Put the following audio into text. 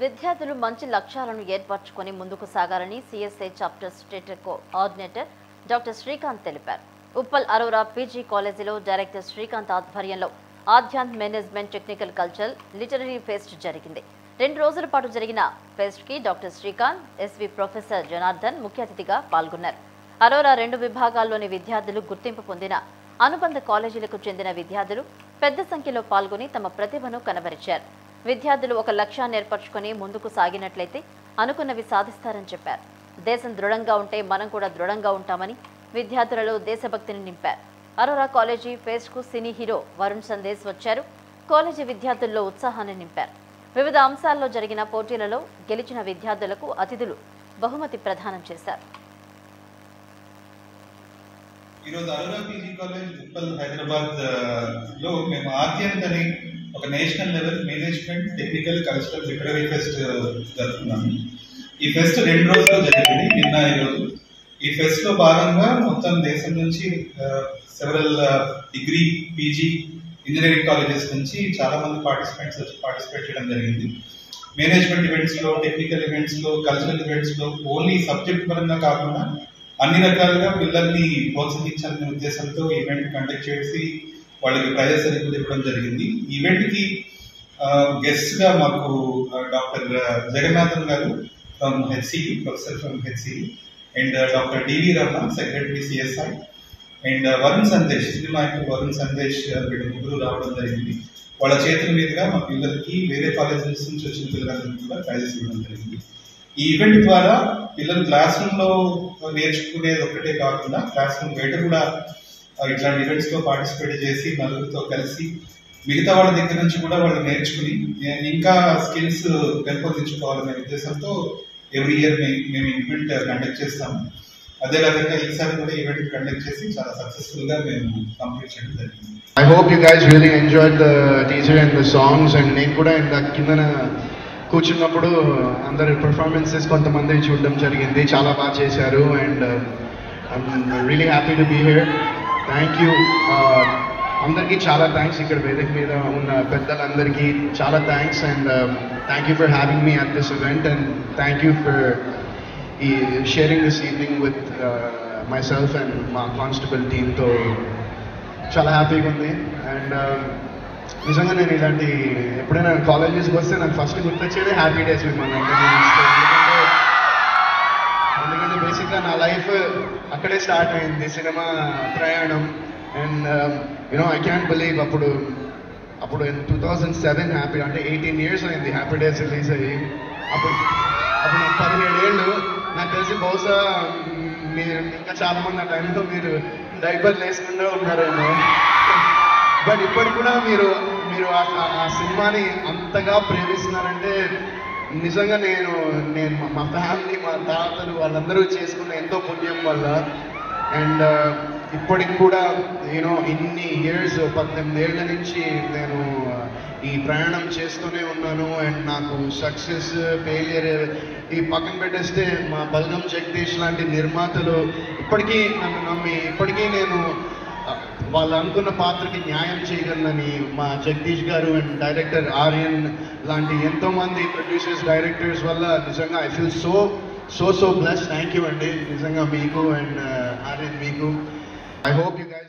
విద్యార్థులు మంచి లక్ష్యాలను ఏర్పరచుకొని ముందుకు సాగాలని CSI chapter state coordinator doctor Srikanth తెలిపారు. ఉప్పల్ అరోరా పీజీ కాలేజీలో డైరెక్టర్ శ్రీకాంత్ ఆధ్వర్యంలో ఆధ్యాత్మ management technical cultural literary fest జరిగింది. 2 రోజుల పాటు జరిగిన ఫెస్ట్ కి doctor Srikanth, SV professor Janardhan ముఖ్య అతిథిగా పాల్గొన్నారు. అరోరా 2 విభాగాల్లోని విద్యార్థులు గుర్తింపు పొందిన అనుబంధ కాలేజీలకు చెందిన విద్యార్థులు పెద్ద సంఖ్యలో పాల్గొని తమ ప్రతిభను కనబరిచారు. విద్యార్థులు ఒక లక్ష్యాన్ని ఏర్పరచుకొని ముందుకు సాగినట్లయితే అనుకున్నవి సాధిస్తారని చెప్పారు. దేశం దృఢంగా ఉంటే మనం కూడా దృఢంగా ఉంటామని విద్యార్థులలో దేశభక్తిని నింపారు. అరోరా కాలేజీ ఫెస్ట్ కు సినీ హీరో వరుణ్ సందేశ్ వచ్చారు. కాలేజీ విద్యార్థుల్లో ఉత్సాహాన్ని నింపారు. వివిధ అంశాల్లో జరిగిన పోటీలలో గెలిచిన విద్యార్థులకు అతిథులు బహుమతి ప్రదానం చేశారు. ఈరోజు Aurora PG college Uppal Hyderabad లో మేము ఆద్యంత్ అని ఒక national level management technical cultural literary fest జరుపుకున్నాము. ఈ ఫెస్ట్ 2 రోజులు జరిగింది, నిన్న ఈరోజు. ఈ ఫెస్ట్ లో భాగంగా మొత్తం దేశం నుంచి several degree, PG, engineering colleges నుంచి చాలా మంది పార్టిసిపెంట్స్ వచ్చి పార్టిసిపేట్ చేయడం జరిగింది. మేనేజ్మెంట్ ఈవెంట్స్ లో, టెక్నికల్ ఈవెంట్స్ లో, కల్చరల్ ఈవెంట్స్ లో ఓన్లీ సబ్జెక్ట్ పరంగా కాకుండా అన్ని రకాలుగా పిల్లల్ని ప్రోత్సహించాలనే ఉద్దేశంతో ఈవెంట్ కండక్ట్ చేసి వాళ్ళకి ప్రైజెస్ అనేది ఇవ్వడం జరిగింది. ఈవెంట్ కి గెస్ట్ గా మాకు డాక్టర్ జగన్నాథన్ గారు from HCU, professor from HCU, and doctor DV Ramana, secretary CSI, and Varun Sandesh, cinema actor Varun Sandesh వీళ్ళు ముగ్గురు రావడం జరిగింది. వాళ్ళ చేతుల మీదుగా మా పిల్లలకి వేరే కాలేజెస్ నుంచి వచ్చిన పిల్లలందరికీ కూడా ప్రైజెస్ ఇవ్వడం జరిగింది. ఈ ఈవెంట్ ద్వారా పిల్లలు క్లాస్ రూమ్ లో నేర్చుకునేది ఒక్కటే కాకుండా క్లాస్ రూమ్ బయట కూడా ఇట్లాంటి ఈవెంట్స్ లో పార్టిసిపేట్ చేసి నలుగురితో కలిసి మిగతా వాళ్ళ దగ్గర నుంచి కూడా వాళ్ళు నేర్చుకుని ఇంకా స్కిల్స్ పెంపొందించుకోవాలనే ఉద్దేశంతో ఎవ్రీ ఇయర్ మేము ఈవెంట్ కండక్ట్ చేస్తాము. అదే విధంగా ఈసారి కూడా ఈవెంట్ కండక్ట్ చేసి చాలా సక్సెస్ఫుల్ గా మేము కంప్లీట్ చేయడం జరిగింది. I hope you guys really enjoyed the teaser and the songs, and నేను కూడా ఇంత కిందన కూర్చున్నప్పుడు అందరి పర్ఫార్మెన్సెస్ కొంతమంది చూడడం జరిగింది. చాలా బాగా చేశారు and I'm really happy to be here. Thank you అందరికీ, చాలా థ్యాంక్స్. ఇక్కడ వేదిక మీద ఉన్న పెద్దలందరికీ చాలా thanks and thank you for having me at this event and thank you for sharing this evening with myself and మా constable టీమ్తో. చాలా హ్యాపీగా ఉంది అండ్ నిజంగా నేను ఇలాంటి ఎప్పుడైనా కాలేజెస్కి వస్తే నాకు ఫస్ట్ గుర్తొచ్చేది హ్యాపీ డేస్ విమాన్. ఎందుకంటే బేసిక్గా నా లైఫ్ అక్కడే స్టార్ట్ అయింది, సినిమా ప్రయాణం. And you know I can believe అప్పుడు 2007 హ్యాపీ, అంటే 18 years అయింది హ్యాపీ డేస్ రిలీజ్ అయ్యి. అప్పుడు నాకు 17 ఏళ్ళు. నాకు తెలిసి బహుశా మీరు ఇంకా చాలా మంది ఆ టైంలో మీరు డైపర్ వేసుకుంటూ ఉన్నారేమో. బట్ ఇప్పటికి కూడా మీరు ఆ సినిమాని అంతగా ప్రేమిస్తున్నారంటే నిజంగా నేను మా ఫ్యామిలీ, మా తాతలు వాళ్ళందరూ చేసుకున్న ఎంతో పుణ్యం వల్ల. అండ్ ఇప్పటికి కూడా యూనో ఇన్ని ఇయర్స్, 18 ఏళ్ల నుంచి నేను ఈ ప్రయాణం చేస్తూనే ఉన్నాను. అండ్ నాకు సక్సెస్, ఫెయిలియర్ ఈ పక్కన పెట్టేస్తే మా బల్గం జగదీష్ లాంటి నిర్మాతలు ఇప్పటికీ నన్ను నమ్మి, ఇప్పటికీ నేను వాళ్ళు అనుకున్న పాత్రకి న్యాయం చేయగలనని మా జగదీష్ గారు అండ్ డైరెక్టర్ ఆర్యన్ లాంటి ఎంతోమంది ప్రొడ్యూసర్స్, డైరెక్టర్స్ వల్ల నిజంగా I feel so blessed. Thank you అండి నిజంగా మీకు అండ్ ఆర్యన్ మీకు. I hope you